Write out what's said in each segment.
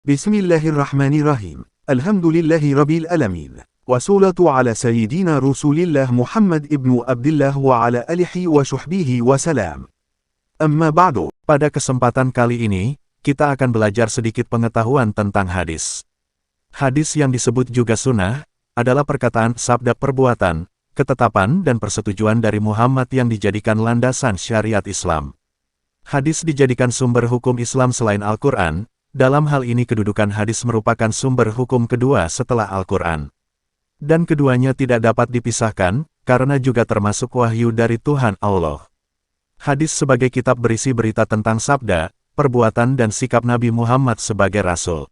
Bismillahirrahmanirrahim. Alhamdulillahi rabbil alamin. Wassalatu ala sayyidina Rasulillah Muhammad ibnu Abdillah wa ala alihi wa syuhbihi wa salam. Amma ba'du. Pada kesempatan kali ini, kita akan belajar sedikit pengetahuan tentang hadis. Hadis yang disebut juga sunnah, adalah perkataan, sabda, perbuatan, ketetapan dan persetujuan dari Muhammad yang dijadikan landasan syariat Islam. Hadis dijadikan sumber hukum Islam selain Al-Quran. Dalam hal ini kedudukan hadis merupakan sumber hukum kedua setelah Al-Quran. Dan keduanya tidak dapat dipisahkan, karena juga termasuk wahyu dari Tuhan Allah. Hadis sebagai kitab berisi berita tentang sabda, perbuatan dan sikap Nabi Muhammad sebagai Rasul.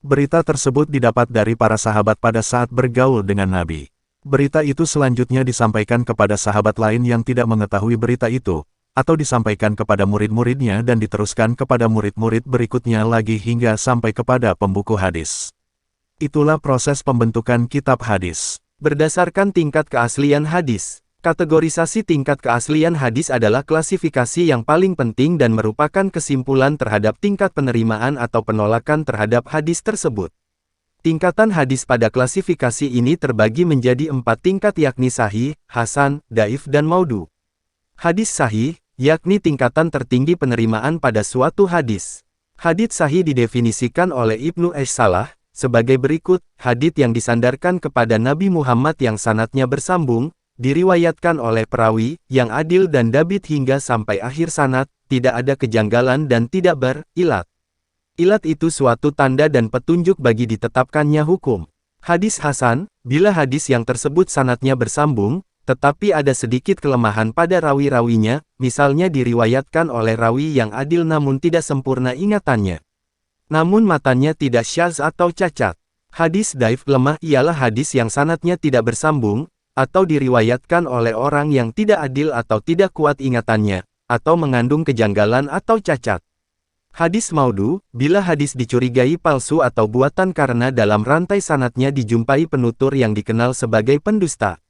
Berita tersebut didapat dari para sahabat pada saat bergaul dengan Nabi. Berita itu selanjutnya disampaikan kepada sahabat lain yang tidak mengetahui berita itu, atau disampaikan kepada murid-muridnya dan diteruskan kepada murid-murid berikutnya lagi hingga sampai kepada pembuku hadis. Itulah proses pembentukan kitab hadis. Berdasarkan tingkat keaslian hadis, kategorisasi tingkat keaslian hadis adalah klasifikasi yang paling penting dan merupakan kesimpulan terhadap tingkat penerimaan atau penolakan terhadap hadis tersebut. Tingkatan hadis pada klasifikasi ini terbagi menjadi 4 tingkat yakni sahih, hasan, dhaif dan maudhu. Hadis sahih, yakni tingkatan tertinggi penerimaan pada suatu hadis. Hadits sahih didefinisikan oleh Ibnu Salah sebagai berikut: hadits yang disandarkan kepada Nabi Muhammad yang sanadnya bersambung, diriwayatkan oleh perawi yang adil dan dabit hingga sampai akhir sanad, tidak ada kejanggalan dan tidak berilat. Ilat itu suatu tanda dan petunjuk bagi ditetapkannya hukum. Hadis hasan, bila hadis yang tersebut sanadnya bersambung, tetapi ada sedikit kelemahan pada rawi-rawinya, misalnya diriwayatkan oleh rawi yang adil namun tidak sempurna ingatannya. Namun matanya tidak syadz atau cacat. Hadis dhaif lemah ialah hadis yang sanadnya tidak bersambung, atau diriwayatkan oleh orang yang tidak adil atau tidak kuat ingatannya, atau mengandung kejanggalan atau cacat. Hadis maudhu, bila hadis dicurigai palsu atau buatan karena dalam rantai sanadnya dijumpai penutur yang dikenal sebagai pendusta.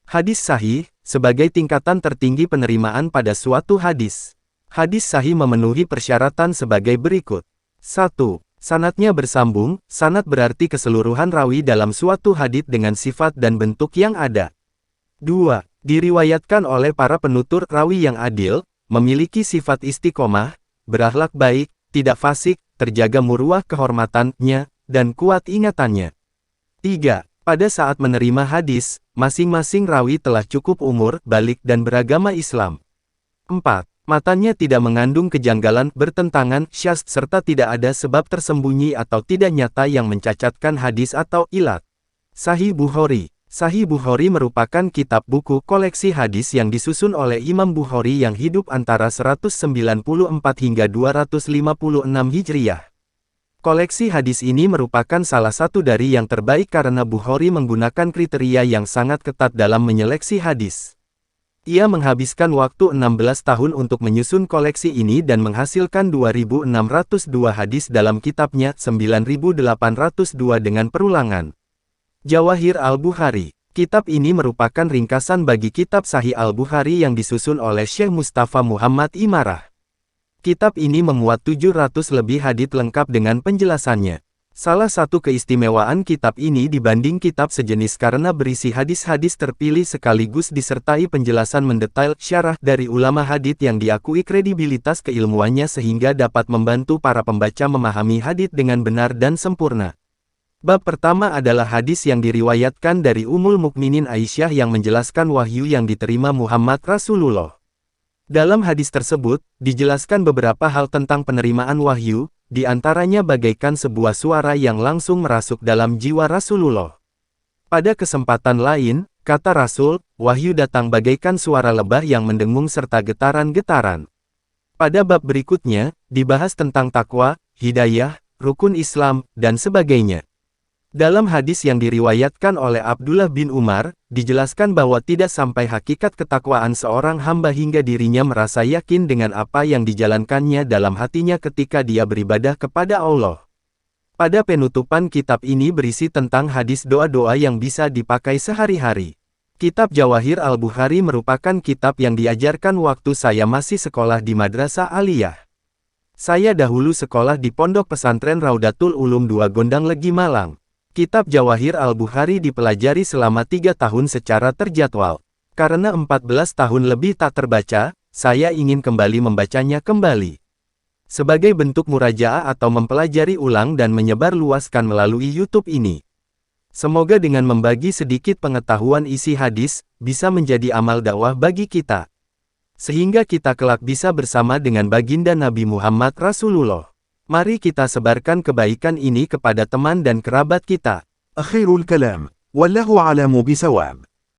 Hadis sahih, sebagai tingkatan tertinggi penerimaan pada suatu hadis. Hadis sahih memenuhi persyaratan sebagai berikut. 1. Sanadnya bersambung. Sanad berarti keseluruhan rawi dalam suatu hadits dengan sifat dan bentuk yang ada. 2. Diriwayatkan oleh para penutur rawi yang adil, memiliki sifat istiqomah, berakhlak baik, tidak fasik, terjaga muruah kehormatannya, dan kuat ingatannya. 3. Pada saat menerima hadis, masing-masing rawi telah cukup umur, balik dan beragama Islam. 4. Matanya tidak mengandung kejanggalan, bertentangan, syadz serta tidak ada sebab tersembunyi atau tidak nyata yang mencacatkan hadis atau ilat. Sahih Bukhari. Sahih Bukhari merupakan kitab buku koleksi hadis yang disusun oleh Imam Bukhari yang hidup antara 194 hingga 256 Hijriah. Koleksi hadis ini merupakan salah satu dari yang terbaik karena Bukhari menggunakan kriteria yang sangat ketat dalam menyeleksi hadis. Ia menghabiskan waktu 16 tahun untuk menyusun koleksi ini dan menghasilkan 2.602 hadis dalam kitabnya 9.802 dengan perulangan. Jawahir Al-Bukhari. Kitab ini merupakan ringkasan bagi kitab Sahih Al-Bukhari yang disusun oleh Syekh Mustafa Muhammad Imarah. Kitab ini memuat 700 lebih hadits lengkap dengan penjelasannya. Salah satu keistimewaan kitab ini dibanding kitab sejenis karena berisi hadis-hadis terpilih sekaligus disertai penjelasan mendetail syarah dari ulama hadits yang diakui kredibilitas keilmuannya sehingga dapat membantu para pembaca memahami hadits dengan benar dan sempurna. Bab pertama adalah hadis yang diriwayatkan dari Ummul Mukminin Aisyah yang menjelaskan wahyu yang diterima Muhammad Rasulullah. Dalam hadis tersebut, dijelaskan beberapa hal tentang penerimaan wahyu, di antaranya bagaikan sebuah suara yang langsung merasuk dalam jiwa Rasulullah. Pada kesempatan lain, kata Rasul, wahyu datang bagaikan suara lebah yang mendengung serta getaran-getaran. Pada bab berikutnya, dibahas tentang takwa, hidayah, rukun Islam, dan sebagainya. Dalam hadis yang diriwayatkan oleh Abdullah bin Umar, dijelaskan bahwa tidak sampai hakikat ketakwaan seorang hamba hingga dirinya merasa yakin dengan apa yang dijalankannya dalam hatinya ketika dia beribadah kepada Allah. Pada penutupan kitab ini berisi tentang hadis doa-doa yang bisa dipakai sehari-hari. Kitab Jawahir Al-Bukhari merupakan kitab yang diajarkan waktu saya masih sekolah di Madrasah Aliyah. Saya dahulu sekolah di Pondok Pesantren Raudatul Ulum 2 Gondang Legi Malang. Kitab Jawahir Al-Bukhari dipelajari selama 3 tahun secara terjadwal. Karena 14 tahun lebih tak terbaca, saya ingin kembali membacanya kembali. Sebagai bentuk murajaah atau mempelajari ulang dan menyebarluaskan melalui YouTube ini. Semoga dengan membagi sedikit pengetahuan isi hadis, bisa menjadi amal dakwah bagi kita. Sehingga kita kelak bisa bersama dengan baginda Nabi Muhammad Rasulullah. Mari kita sebarkan kebaikan ini kepada teman dan kerabat kita. أخير الكلام والله أعلم بصواب.